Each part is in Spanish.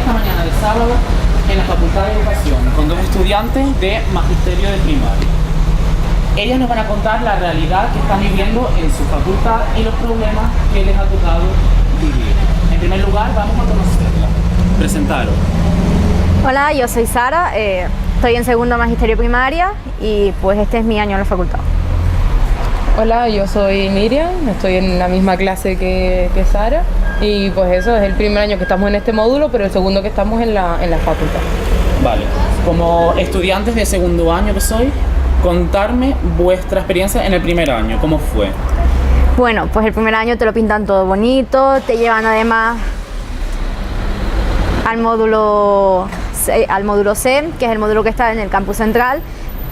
esta mañana de sábado en la Facultad de Educación con dos estudiantes de Magisterio de Primaria. Ellas nos van a contar la realidad que están viviendo en su facultad y los problemas que les ha tocado vivir. En primer lugar, vamos a conocerla. Presentaros. Hola, yo soy Sara, estoy en segundo Magisterio Primaria y pues este es mi año en la facultad. Hola, yo soy Miriam, estoy en la misma clase que Sara y pues eso es el primer año que estamos en este módulo, pero el segundo que estamos en la facultad. Vale, como estudiantes de segundo año que soy, contarme vuestra experiencia en el primer año, ¿cómo fue? Bueno, pues el primer año te lo pintan todo bonito, te llevan además al módulo C, que es el módulo que está en el campus central,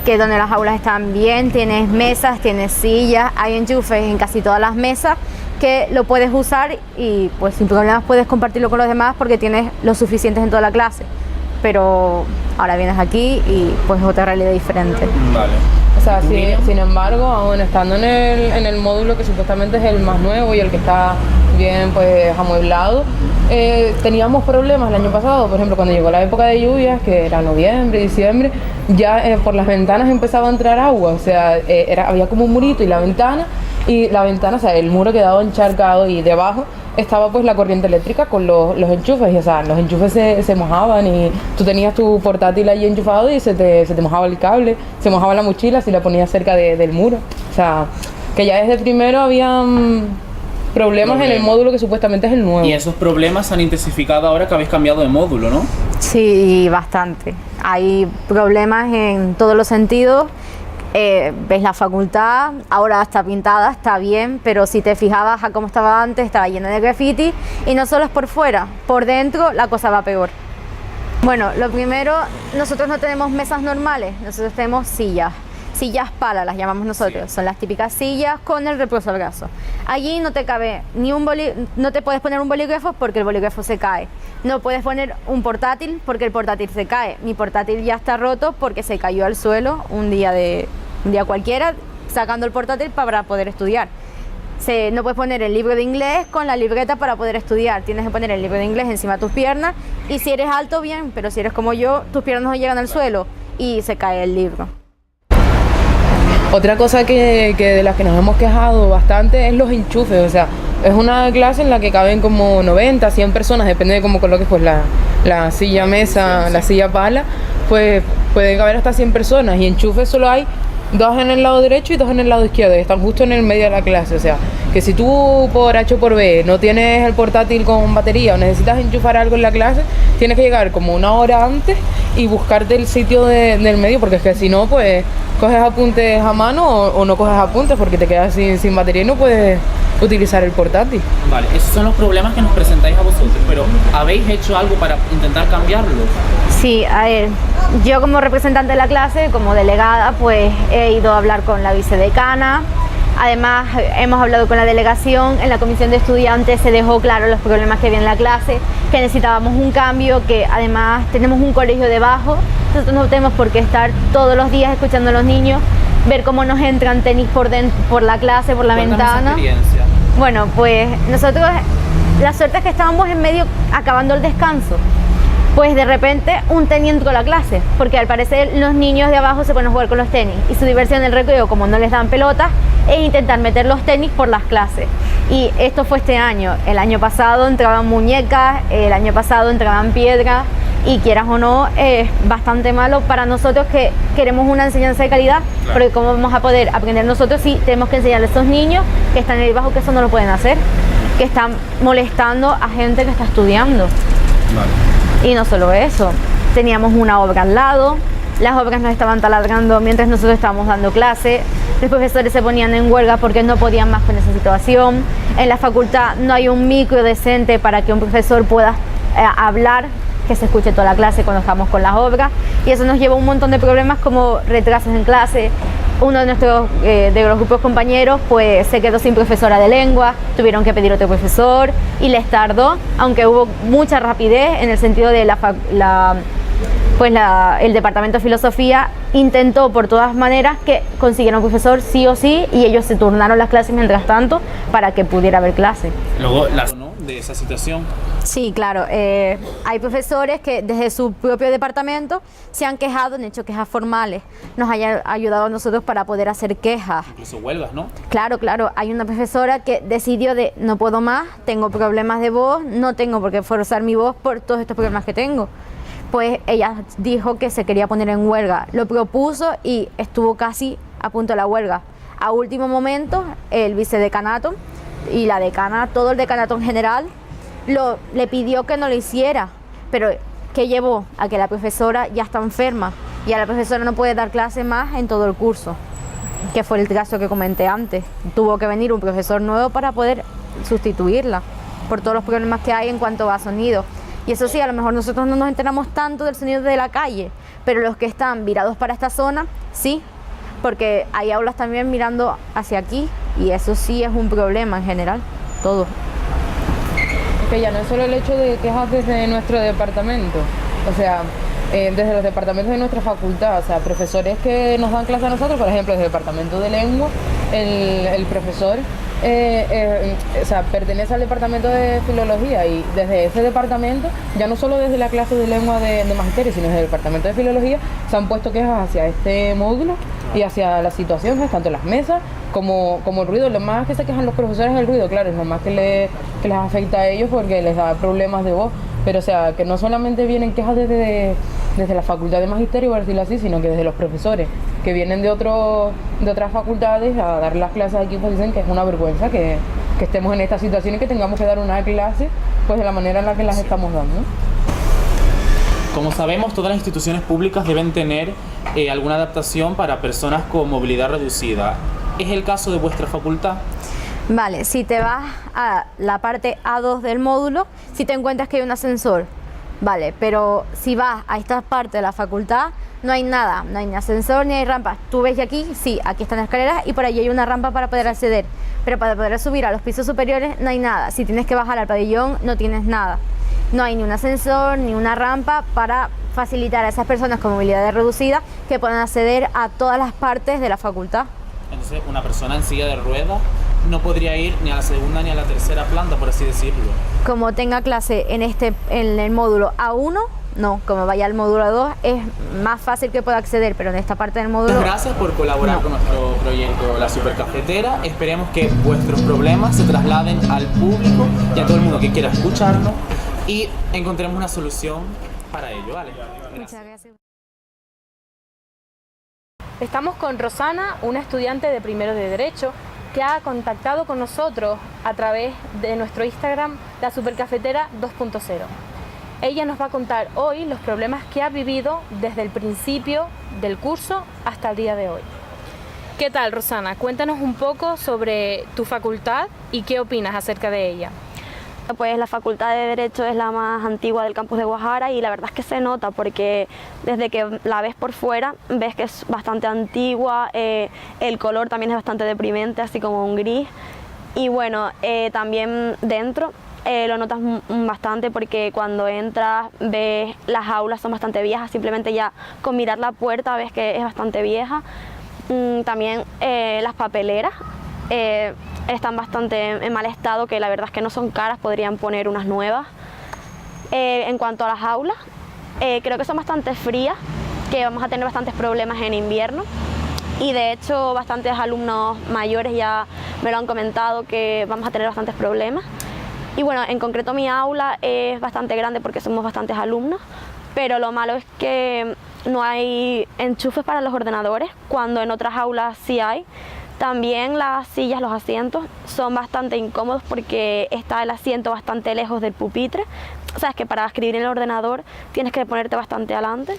que es donde las aulas están bien, tienes mesas, tienes sillas, hay enchufes en casi todas las mesas que lo puedes usar y pues sin problemas puedes compartirlo con los demás porque tienes lo suficientes en toda la clase. Pero ahora vienes aquí y pues es otra realidad diferente. Vale. O sea, sin embargo, aún estando en el módulo que supuestamente es el más nuevo y el que está bien pues amueblado, teníamos problemas el año pasado. Por ejemplo, cuando llegó la época de lluvias, que era noviembre, diciembre, ya por las ventanas empezaba a entrar agua. O sea, había como un murito y la ventana, o sea, el muro quedaba encharcado y debajo estaba pues la corriente eléctrica con los enchufes, y o sea, los enchufes se mojaban y tú tenías tu portátil ahí enchufado y se te mojaba el cable, se mojaba la mochila si la ponías cerca del muro. O sea, que ya desde primero habían problemas en el módulo que supuestamente es el nuevo. Y esos problemas se han intensificado ahora que habéis cambiado de módulo, ¿no? Sí, bastante. Hay problemas en todos los sentidos. Ves la facultad, ahora está pintada, está bien, pero si te fijabas a cómo estaba antes, estaba llena de graffiti y no solo es por fuera, por dentro la cosa va peor. Bueno, lo primero, nosotros no tenemos mesas normales, nosotros tenemos sillas pala las llamamos nosotros, son las típicas sillas con el reposabrazo. Allí no te cabe ni no te puedes poner un bolígrafo porque el bolígrafo se cae, no puedes poner un portátil porque el portátil se cae, mi portátil ya está roto porque se cayó al suelo un día cualquiera sacando el portátil para poder estudiar. No puedes poner el libro de inglés con la libreta para poder estudiar, tienes que poner el libro de inglés encima de tus piernas y si eres alto bien, pero si eres como yo, tus piernas no llegan al suelo y se cae el libro. Otra cosa que de las que nos hemos quejado bastante es los enchufes. O sea, es una clase en la que caben como 90, 100 personas, depende de cómo coloques pues la silla mesa, la silla pala, pues pueden caber hasta 100 personas y enchufes solo hay 2 en el lado derecho y 2 en el lado izquierdo y están justo en el medio de la clase. O sea, que si tú por H o por B no tienes el portátil con batería o necesitas enchufar algo en la clase, tienes que llegar como 1 hora antes y buscarte el sitio del medio, porque es que si no, pues coges apuntes a mano o no coges apuntes porque te quedas sin batería y no puedes utilizar el portátil. Vale, esos son los problemas que nos presentáis a vosotros, pero ¿habéis hecho algo para intentar cambiarlos? Sí, a ver, yo como representante de la clase, como delegada, pues he ido a hablar con la vicedecana. Además, hemos hablado con la delegación, en la comisión de estudiantes se dejó claro los problemas que había en la clase, que necesitábamos un cambio, que además tenemos un colegio debajo, nosotros no tenemos por qué estar todos los días escuchando a los niños, ver cómo nos entran tenis por la clase, por la ventana. Experiencia. Bueno, pues nosotros, la suerte es que estábamos en medio acabando el descanso. Pues de repente un tenis entró a la clase, porque al parecer los niños de abajo se ponen a jugar con los tenis y su diversión en el recreo, como no les dan pelotas, es intentar meter los tenis por las clases. Y esto fue este año. El año pasado entraban muñecas, el año pasado entraban piedras y quieras o no es bastante malo para nosotros que queremos una enseñanza de calidad, claro. Porque cómo vamos a poder aprender nosotros si tenemos que enseñarle a esos niños que están ahí abajo que eso no lo pueden hacer, que están molestando a gente que está estudiando. Vale. Y no solo eso, teníamos una obra al lado, las obras nos estaban taladrando mientras nosotros estábamos dando clase, los profesores se ponían en huelga porque no podían más con esa situación, en la facultad no hay un micro decente para que un profesor pueda hablar, que se escuche toda la clase cuando estamos con las obras, y eso nos lleva a un montón de problemas como retrasos en clase. Uno de los grupos compañeros pues se quedó sin profesora de lengua, tuvieron que pedir otro profesor y les tardó, aunque hubo mucha rapidez en el sentido de el departamento de filosofía intentó por todas maneras que consiguieran un profesor sí o sí y ellos se turnaron las clases mientras tanto para que pudiera haber clase. Luego de esa situación. Sí, claro. Hay profesores que desde su propio departamento se han quejado, han hecho quejas formales. Nos hayan ayudado a nosotros para poder hacer quejas. Incluso huelgas, ¿no? Claro, claro. Hay una profesora que decidió de no puedo más, tengo problemas de voz, no tengo por qué forzar mi voz por todos estos problemas que tengo. Pues ella dijo que se quería poner en huelga. Lo propuso y estuvo casi a punto de la huelga. A último momento, el vicedecanato y la decana, todo el decanato en general, le pidió que no lo hiciera, pero que llevó a que la profesora ya está enferma y a la profesora no puede dar clase más en todo el curso, que fue el caso que comenté antes. Tuvo que venir un profesor nuevo para poder sustituirla por todos los problemas que hay en cuanto a sonido. Y eso sí, a lo mejor nosotros no nos enteramos tanto del sonido de la calle, pero los que están virados para esta zona, sí, porque hay aulas también mirando hacia aquí y eso sí es un problema en general, todo. Es que ya no es solo el hecho de quejas desde nuestro departamento, o sea, desde los departamentos de nuestra facultad, o sea, profesores que nos dan clase a nosotros, por ejemplo, desde el departamento de lengua, el profesor o sea, pertenece al departamento de filología y desde ese departamento, ya no solo desde la clase de lengua de magisterio, sino desde el departamento de filología, se han puesto quejas hacia este módulo y hacia las situaciones, tanto las mesas como el ruido. Lo más que se quejan los profesores es el ruido, claro, es lo más que les afecta a ellos porque les da problemas de voz. Pero o sea, que no solamente vienen quejas desde la facultad de magisterio, por decirlo así, sino que desde los profesores que vienen de otras facultades a dar las clases aquí, pues dicen que es una vergüenza que estemos en esta situación y que tengamos que dar una clase pues de la manera en la que las estamos dando. Como sabemos, todas las instituciones públicas deben tener alguna adaptación para personas con movilidad reducida. ¿Es el caso de vuestra facultad? Vale, si te vas a la parte A2 del módulo, si te encuentras que hay un ascensor, vale, pero si vas a esta parte de la facultad, no hay nada, no hay ni ascensor ni hay rampas. Tú ves aquí, sí, aquí están las escaleras y por allí hay una rampa para poder acceder, pero para poder subir a los pisos superiores no hay nada. Si tienes que bajar al pabellón, no tienes nada. No hay ni un ascensor ni una rampa para facilitar a esas personas con movilidad reducida que puedan acceder a todas las partes de la facultad. Entonces, una persona en silla de ruedas no podría ir ni a la segunda ni a la tercera planta, por así decirlo. Como tenga clase en el módulo A1, no, como vaya al módulo A2 es más fácil que pueda acceder, pero en esta parte del módulo... Muchas gracias por colaborar con nuestro proyecto La Supercafetera. Esperemos que vuestros problemas se trasladen al público y a todo el mundo que quiera escucharnos y encontremos una solución para ello, ¿vale? Muchas gracias. Estamos con Rosana, una estudiante de primero de Derecho, que ha contactado con nosotros a través de nuestro Instagram, La Supercafetera 2.0. Ella nos va a contar hoy los problemas que ha vivido desde el principio del curso hasta el día de hoy. ¿Qué tal, Rosana? Cuéntanos un poco sobre tu facultad y qué opinas acerca de ella. Pues la Facultad de Derecho es la más antigua del campus de Guajara y la verdad es que se nota porque desde que la ves por fuera ves que es bastante antigua, el color también es bastante deprimente, así como un gris. Y bueno, también dentro lo notas bastante porque cuando entras ves las aulas son bastante viejas, simplemente ya con mirar la puerta ves que es bastante vieja. También las papeleras están bastante en mal estado, que la verdad es que no son caras, podrían poner unas nuevas. En cuanto a las aulas, creo que son bastante frías, que vamos a tener bastantes problemas en invierno y de hecho bastantes alumnos mayores ya me lo han comentado que vamos a tener bastantes problemas. Y bueno, en concreto mi aula es bastante grande porque somos bastantes alumnos, pero lo malo es que no hay enchufes para los ordenadores, cuando en otras aulas sí hay. También las sillas, los asientos son bastante incómodos porque está el asiento bastante lejos del pupitre. O sea, es que para escribir en el ordenador tienes que ponerte bastante adelante.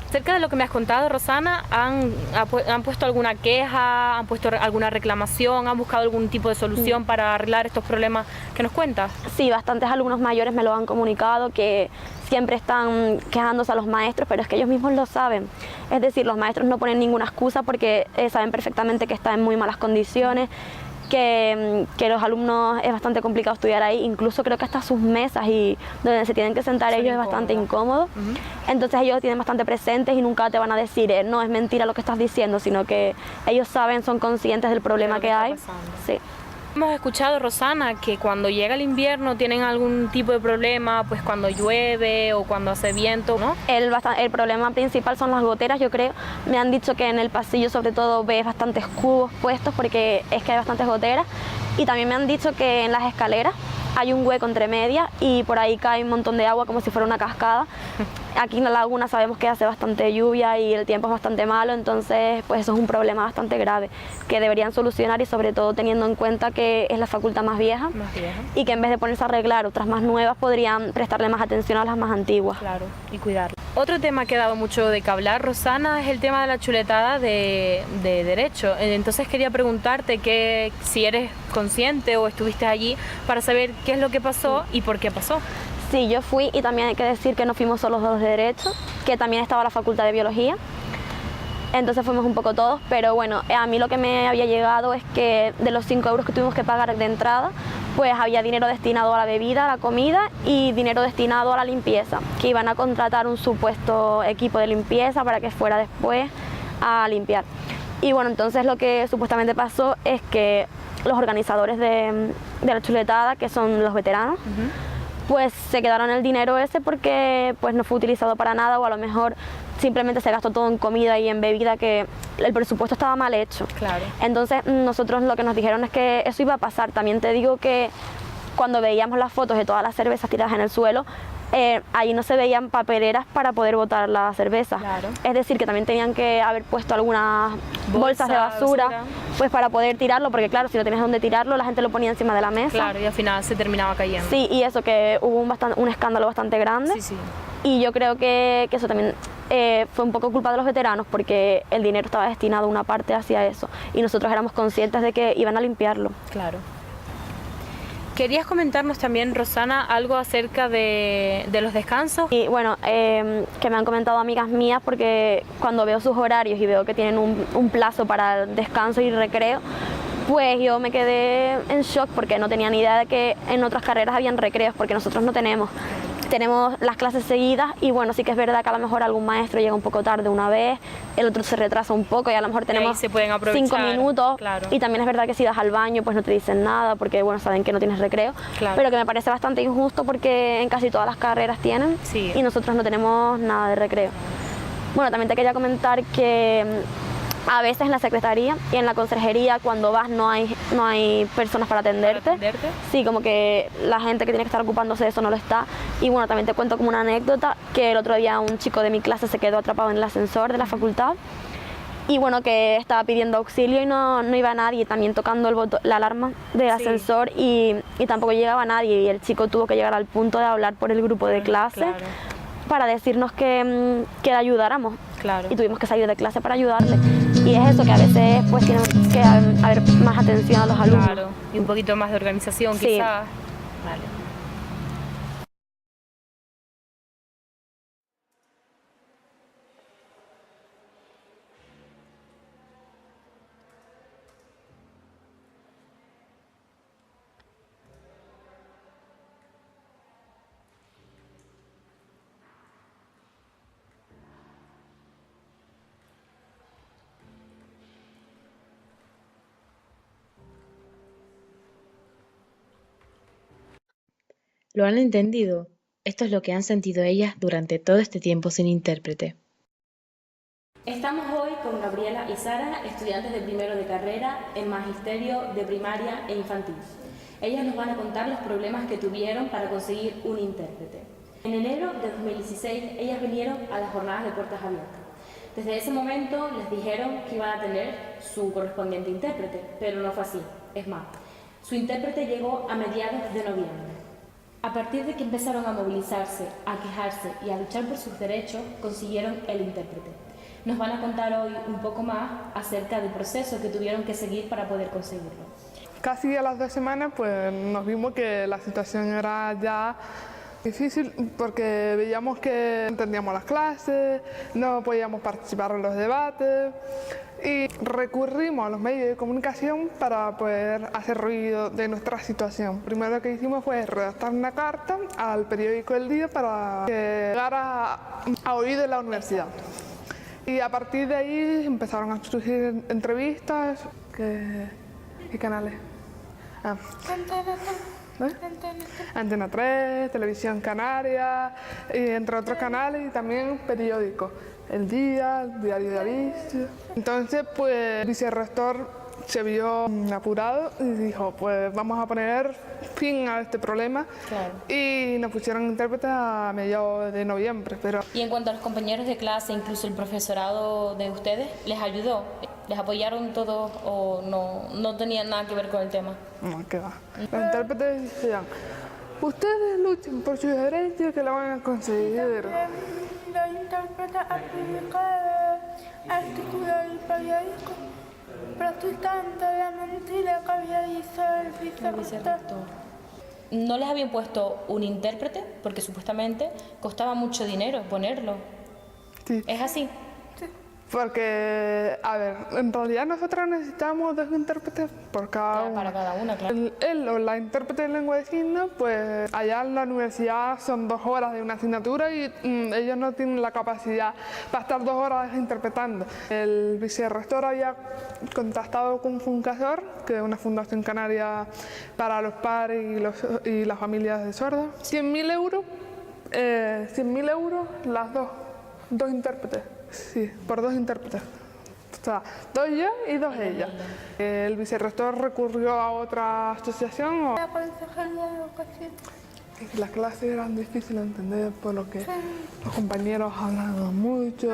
Acerca de lo que me has contado, Rosana, ¿han puesto alguna queja, han puesto alguna reclamación, han buscado algún tipo de solución para arreglar estos problemas que nos cuentas? Sí, bastantes alumnos mayores me lo han comunicado, que siempre están quejándose a los maestros, pero es que ellos mismos lo saben. Es decir, los maestros no ponen ninguna excusa porque saben perfectamente que está en muy malas condiciones, que los alumnos es bastante complicado estudiar ahí, incluso creo que hasta sus mesas y donde se tienen que sentar ellos es bastante incómodo. Entonces ellos tienen bastante presentes y nunca te van a decir no, es mentira lo que estás diciendo, sino que ellos saben, son conscientes del problema que hay. Sí. Hemos escuchado, Rosana, que cuando llega el invierno tienen algún tipo de problema, pues cuando llueve o cuando hace viento, ¿no? El problema principal son las goteras, yo creo. Me han dicho que en el pasillo sobre todo ves bastantes cubos puestos porque es que hay bastantes goteras. Y también me han dicho que en las escaleras hay un hueco entre medias y por ahí cae un montón de agua como si fuera una cascada. Aquí en la laguna sabemos que hace bastante lluvia y el tiempo es bastante malo, entonces pues eso es un problema bastante grave que deberían solucionar, y sobre todo teniendo en cuenta que es la facultad más vieja y que en vez de ponerse a arreglar otras más nuevas podrían prestarle más atención a las más antiguas. Claro, y cuidarlo. Otro tema que ha dado mucho de que hablar, Rosana, es el tema de la chuletada de Derecho. Entonces quería preguntarte que si eres consciente o estuviste allí para saber qué es lo que pasó y por qué pasó. Sí, yo fui, y también hay que decir que no fuimos solos los de Derecho, que también estaba la Facultad de Biología, entonces fuimos un poco todos, pero bueno, a mí lo que me había llegado es que de los 5 euros que tuvimos que pagar de entrada, pues había dinero destinado a la bebida, a la comida y dinero destinado a la limpieza, que iban a contratar un supuesto equipo de limpieza para que fuera después a limpiar. Y bueno, entonces lo que supuestamente pasó es que los organizadores de la chuletada, que son los veteranos, pues se quedaron el dinero ese porque pues no fue utilizado para nada, o a lo mejor simplemente se gastó todo en comida y en bebida, que el presupuesto estaba mal hecho. Claro. Entonces nosotros lo que nos dijeron es que eso iba a pasar. También te digo que cuando veíamos las fotos de todas las cervezas tiradas en el suelo, ahí no se veían papeleras para poder botar la cerveza. Claro. Es decir, que también tenían que haber puesto algunas bolsas de basura, pues para poder tirarlo, porque claro, si no tenías dónde tirarlo, la gente lo ponía encima de la mesa. Claro, y al final se terminaba cayendo. Sí, y eso, que hubo un escándalo bastante grande. Sí, sí. Y yo creo que eso también fue un poco culpa de los veteranos, porque el dinero estaba destinado una parte hacia eso y nosotros éramos conscientes de que iban a limpiarlo. Claro. ¿Querías comentarnos también, Rosana, algo acerca de los descansos? Y bueno, que me han comentado amigas mías, porque cuando veo sus horarios y veo que tienen un plazo para descanso y recreo, pues yo me quedé en shock porque no tenía ni idea de que en otras carreras habían recreos, porque nosotros no tenemos. Tenemos las clases seguidas y bueno, sí que es verdad que a lo mejor algún maestro llega un poco tarde una vez, el otro se retrasa un poco y a lo mejor tenemos se pueden aprovechar, 5 minutos. Claro. Y también es verdad que si vas al baño pues no te dicen nada porque bueno, saben que no tienes recreo, Claro. pero que me parece bastante injusto porque en casi todas las carreras tienen, Sí. y nosotros no tenemos nada de recreo. Bueno, también te quería comentar que a veces en la secretaría y en la conserjería cuando vas no hay personas para atenderte. Sí, como que la gente que tiene que estar ocupándose de eso no lo está. Y bueno, también te cuento como una anécdota que el otro día un chico de mi clase se quedó atrapado en el ascensor de la facultad y bueno, que estaba pidiendo auxilio y no iba nadie, también tocando la alarma del ascensor y tampoco llegaba nadie, y el chico tuvo que llegar al punto de hablar por el grupo de clase. Claro. Para decirnos que le ayudáramos. Claro. Y tuvimos que salir de clase para ayudarle. Y es eso, que a veces pues tiene que haber más atención a los alumnos. Claro, y un poquito más de organización, Sí. quizás. Vale. ¿Lo han entendido? Esto es lo que han sentido ellas durante todo este tiempo sin intérprete. Estamos hoy con Gabriela y Sara, estudiantes de primero de carrera en Magisterio de Primaria e Infantil. Ellas nos van a contar los problemas que tuvieron para conseguir un intérprete. En enero de 2016, ellas vinieron a las jornadas de puertas abiertas. Desde ese momento les dijeron que iban a tener su correspondiente intérprete, pero no fue así. Es más, su intérprete llegó a mediados de noviembre. A partir de que empezaron a movilizarse, a quejarse y a luchar por sus derechos, consiguieron el intérprete. Nos van a contar hoy un poco más acerca del proceso que tuvieron que seguir para poder conseguirlo. Casi a las 2 semanas pues nos vimos que la situación era ya difícil porque veíamos que no entendíamos las clases, no podíamos participar en los debates y recurrimos a los medios de comunicación para poder hacer ruido de nuestra situación. Primero que hicimos fue redactar una carta al periódico El Día para que llegara a oído de la universidad. Y a partir de ahí empezaron a surgir entrevistas y canales. Ah. Antena 3, Televisión Canaria, y entre otros canales, y también periódicos, El Día, el Diario de Alicia. Entonces, pues, el vicerrector se vio apurado y dijo, pues vamos a poner fin a este problema. Claro. Y nos pusieron intérpretes a mediados de noviembre. Pero Y en cuanto a los compañeros de clase, incluso el profesorado de ustedes, ¿les ayudó? ¿Les apoyaron todos o no tenían nada que ver con el tema? no, ¿qué va? Los intérpretes decían, ustedes luchen por sus derechos que lo van a conseguir. Los intérpretes han publicado artículos del periódico protestando la mentira que había dicho el vicerrector. ¿No les habían puesto un intérprete? Porque supuestamente costaba mucho dinero ponerlo. Sí. ¿Es así? Porque, a ver, en realidad nosotros necesitamos 2 intérpretes por cada uno. Para cada una, claro. Él o la intérprete de lengua de signos, pues allá en la universidad son 2 horas de una asignatura y ellos no tienen la capacidad para estar 2 horas interpretando. El vicerrector había contactado con Funcasor, que es una fundación canaria para los padres y las familias de sordos. 100.000 euros, 100.000 euros las 2 intérpretes. Sí, por 2 intérpretes. O sea, 2 yo y 2 ella. El vicerrector recurrió a otra asociación. La Consejería de Educación. Las clases eran difíciles de entender por lo que los compañeros hablaban mucho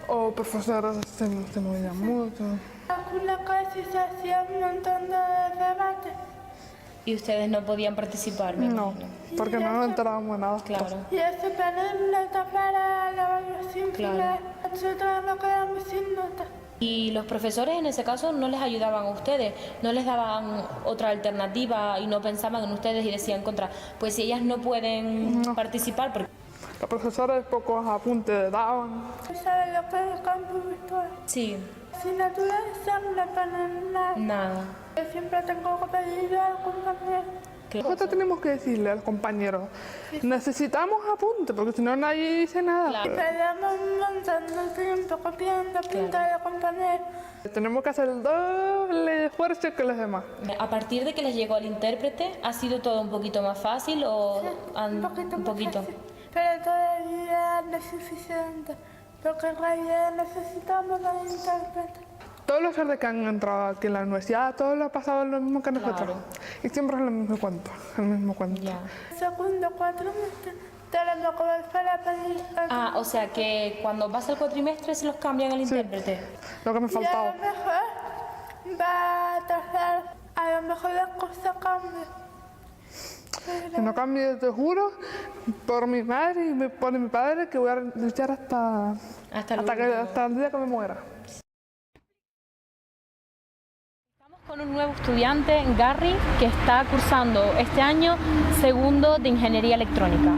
o profesores se movían mucho. En la clase se hacía un montón de debates. Y ustedes no podían participar, me No, imagino. porque no nos enterábamos nada. Claro. Y ese panel nota para la evaluación final. Nosotros no quedamos sin nota. ¿Y los profesores en ese caso no les ayudaban a ustedes? ¿No les daban otra alternativa y no pensaban en ustedes y decían contra, pues si ellas no pueden participar? Porque... Los profesores pocos apuntes daban. ¿Sabes lo que es el campus virtual? Sí, Asignaturas son no ponen nada. nada. Yo siempre tengo que pedirle a algún compañero. Nosotros tenemos que decirle a los compañeros, necesitamos apuntes, porque si no nadie dice nada. Claro. Perdemos un montón de tiempo copiando, pintando, compañeros. Tenemos que hacer el doble esfuerzo que los demás. A partir de que les llegó el intérprete, ¿ha sido todo un poquito más fácil o Un poquito. Más fácil. Pero todavía no es suficiente, porque en realidad necesitamos los intérpretes. Todos los sordos que han entrado aquí en la universidad, todos lo han pasado lo mismo que nosotros. Claro. Y siempre es el mismo cuento, el mismo cuento. Ya. Segundo cuatrimestre, tenemos que volver a pedir. Ah, o sea que cuando pasa el cuatrimestre se los cambian el intérprete. Lo que me Y a faltaba. lo mejor va a tardar, a lo mejor las cosas cambian. Si no cambie, te juro, por mi madre y por mi padre, que voy a luchar hasta el día que me muera. Con un nuevo estudiante, Gary, que está cursando este año segundo de Ingeniería Electrónica.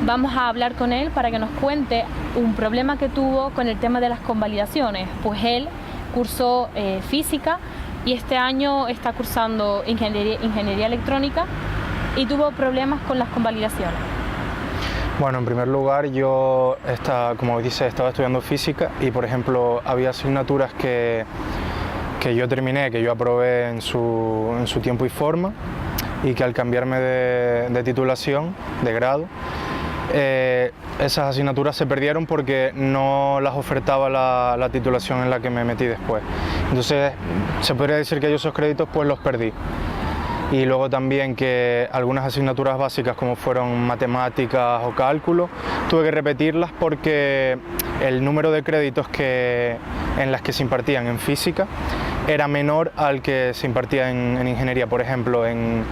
Vamos a hablar con él para que nos cuente un problema que tuvo con el tema de las convalidaciones, pues él cursó física y este año está cursando Ingeniería Electrónica y tuvo problemas con las convalidaciones. Bueno, en primer lugar yo, como dice, estaba estudiando física y por ejemplo había asignaturas que yo terminé, que yo aprobé en su tiempo y forma y que al cambiarme de titulación, de grado, esas asignaturas se perdieron porque no las ofertaba la titulación en la que me metí después. Entonces se podría decir que yo esos créditos pues los perdí. Y luego también que algunas asignaturas básicas como fueron matemáticas o cálculo, tuve que repetirlas porque el número de créditos en las que se impartían en física era menor al que se impartía en ingeniería. Por ejemplo, en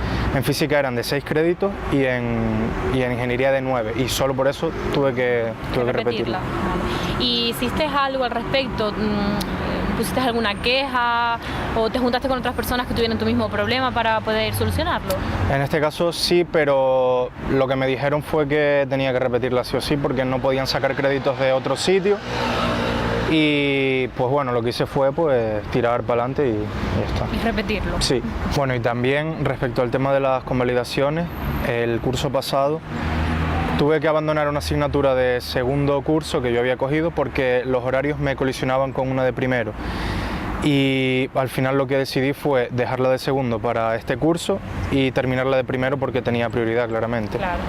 física eran de 6 créditos y en ingeniería de 9, y solo por eso tuve que repetirla. ¿Y hiciste algo al respecto? ¿Pusiste alguna queja o te juntaste con otras personas que tuvieron tu mismo problema para poder solucionarlo? En este caso sí, pero lo que me dijeron fue que tenía que repetirla sí o sí porque no podían sacar créditos de otro sitio. Y pues bueno, lo que hice fue pues tirar para adelante y ya está. Y repetirlo. Sí. Bueno, y también respecto al tema de las convalidaciones, el curso pasado tuve que abandonar una asignatura de segundo curso que yo había cogido porque los horarios me colisionaban con una de primero. y al final lo que decidí fue dejarla de segundo para este curso y terminarla de primero porque tenía prioridad, claramente. Claro.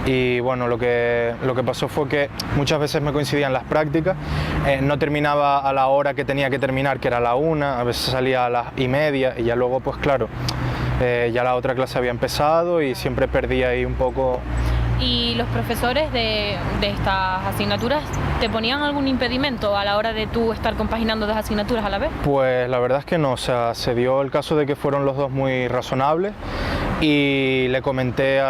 Y bueno, lo que pasó fue que muchas veces me coincidían las prácticas, no terminaba a la hora que tenía que terminar, que era a la 1, a veces salía a las 1:30 y ya luego, pues claro, ya la otra clase había empezado y siempre perdía ahí un poco. ¿Y los profesores de estas asignaturas te ponían algún impedimento a la hora de tú estar compaginando dos asignaturas a la vez? Pues la verdad es que no, o sea, se dio el caso de que fueron los dos muy razonables y le comenté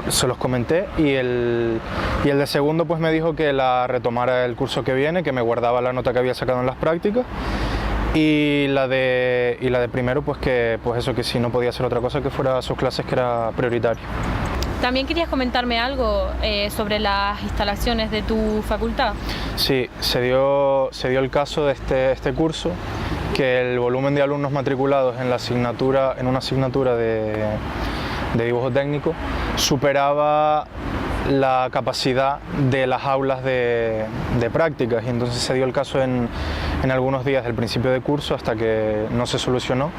se los comenté y el de segundo pues me dijo que la retomara el curso que viene, que me guardaba la nota que había sacado en las prácticas y la de primero pues que si no podía hacer otra cosa que fuera a sus clases, que era prioritario. ¿También querías comentarme algo sobre las instalaciones de tu facultad? Sí, se dio el caso de este curso, que el volumen de alumnos matriculados en una asignatura de dibujo técnico superaba la capacidad de las aulas de prácticas, y entonces se dio el caso en algunos días del principio de curso, hasta que no se solucionó,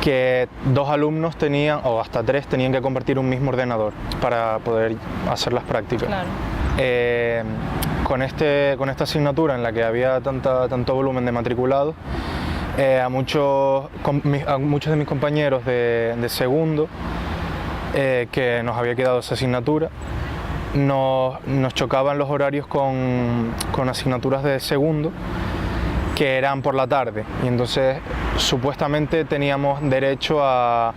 que 2 alumnos tenían, o hasta 3, tenían que compartir un mismo ordenador para poder hacer las prácticas. Claro. Con esta asignatura en la que había tanto volumen de matriculados, a muchos de mis compañeros de segundo, que nos había quedado esa asignatura, nos chocaban los horarios con asignaturas de segundo que eran por la tarde, y entonces supuestamente teníamos derecho a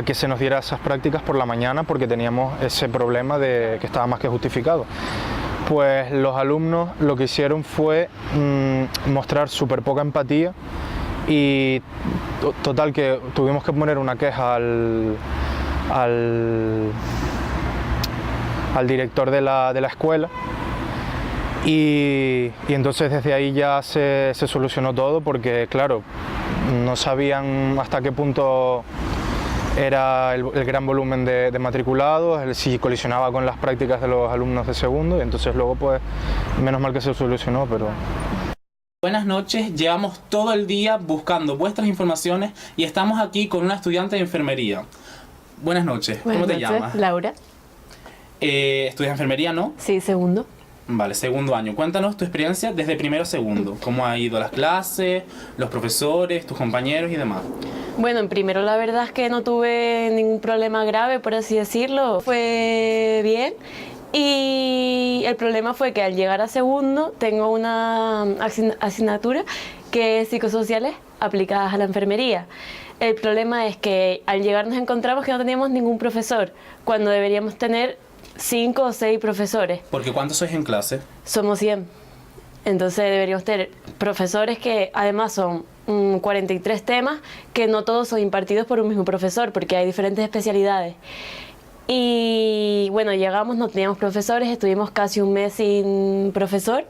que se nos diera esas prácticas por la mañana, porque teníamos ese problema de que estaba más que justificado. Pues los alumnos lo que hicieron fue mostrar súper poca empatía, y total que tuvimos que poner una queja al director de la escuela, y entonces desde ahí ya se solucionó todo, porque claro, no sabían hasta qué punto era el gran volumen de matriculados, si colisionaba con las prácticas de los alumnos de segundo, y entonces luego pues menos mal que se solucionó, pero... Buenas noches, llevamos todo el día buscando vuestras informaciones y estamos aquí con una estudiante de enfermería. Buenas noches, ¿cómo te llamas? Laura. ¿Estudias enfermería, no? Sí, segundo. Vale, segundo año. Cuéntanos tu experiencia desde primero a segundo. ¿Cómo ha ido las clases, los profesores, tus compañeros y demás? Bueno, en primero la verdad es que no tuve ningún problema grave, por así decirlo. Fue bien. Y el problema fue que al llegar a segundo tengo una asignatura que es psicosociales aplicadas a la enfermería. El problema es que al llegar nos encontramos que no teníamos ningún profesor, cuando deberíamos tener 5 o 6 profesores. ¿Porque cuántos sois en clase? Somos 100. Entonces deberíamos tener profesores que además son 43 temas, que no todos son impartidos por un mismo profesor, porque hay diferentes especialidades. Y bueno, llegamos, no teníamos profesores, estuvimos casi un mes sin profesor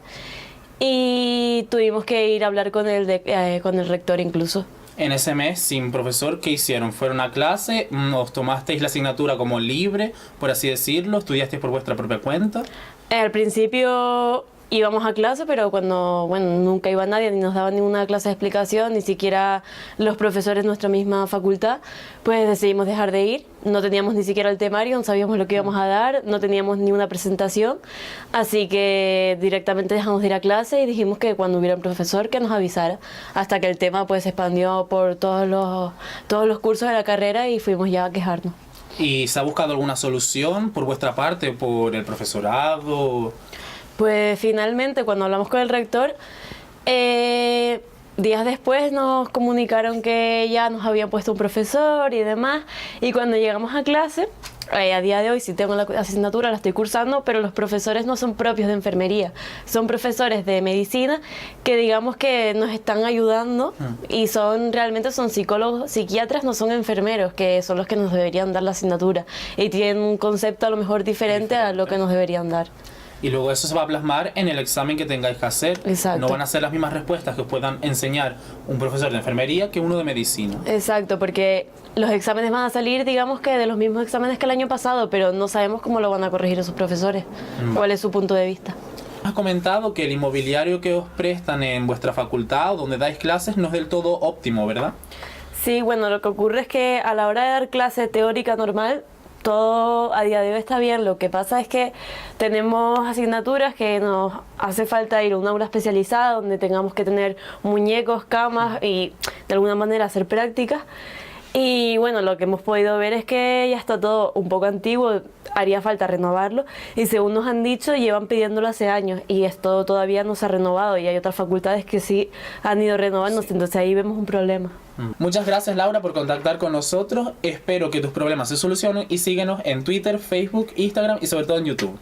y tuvimos que ir a hablar con el rector incluso. En ese mes sin profesor, ¿qué hicieron? ¿Fueron a clase? ¿Os tomasteis la asignatura como libre, por así decirlo? ¿Estudiasteis por vuestra propia cuenta? Al principio íbamos a clase, pero cuando nunca iba nadie, ni nos daban ninguna clase de explicación, ni siquiera los profesores de nuestra misma facultad, pues decidimos dejar de ir. No teníamos ni siquiera el temario, no sabíamos lo que íbamos a dar, no teníamos ni una presentación, así que directamente dejamos de ir a clase y dijimos que cuando hubiera un profesor que nos avisara, hasta que el tema pues se expandió por todos los cursos de la carrera y fuimos ya a quejarnos. ¿Y se ha buscado alguna solución por vuestra parte, por el profesorado? Pues finalmente, cuando hablamos con el rector, días después nos comunicaron que ya nos habían puesto un profesor y demás, y cuando llegamos a clase, a día de hoy sí tengo la asignatura, la estoy cursando, pero los profesores no son propios de enfermería, son profesores de medicina que digamos que nos están ayudando y realmente son psicólogos, psiquiatras, no son enfermeros, que son los que nos deberían dar la asignatura, y tienen un concepto a lo mejor diferente a lo que nos deberían dar. Y luego eso se va a plasmar en el examen que tengáis que hacer. Exacto. No van a ser las mismas respuestas que os puedan enseñar un profesor de enfermería que uno de medicina. Exacto, porque los exámenes van a salir, digamos que de los mismos exámenes que el año pasado, pero no sabemos cómo lo van a corregir esos profesores, cuál es su punto de vista. Has comentado que el inmobiliario que os prestan en vuestra facultad o donde dais clases no es del todo óptimo, ¿verdad? Sí, bueno, lo que ocurre es que a la hora de dar clase teórica normal, todo a día de hoy está bien. Lo que pasa es que tenemos asignaturas que nos hace falta ir a un aula especializada donde tengamos que tener muñecos, camas y de alguna manera hacer prácticas. Y bueno, lo que hemos podido ver es que ya está todo un poco antiguo, haría falta renovarlo y según nos han dicho llevan pidiéndolo hace años y esto todavía no se ha renovado y hay otras facultades que sí han ido renovándose, entonces ahí vemos un problema. Muchas gracias, Laura, por contactar con nosotros. Espero que tus problemas se solucionen y síguenos en Twitter, Facebook, Instagram y sobre todo en YouTube.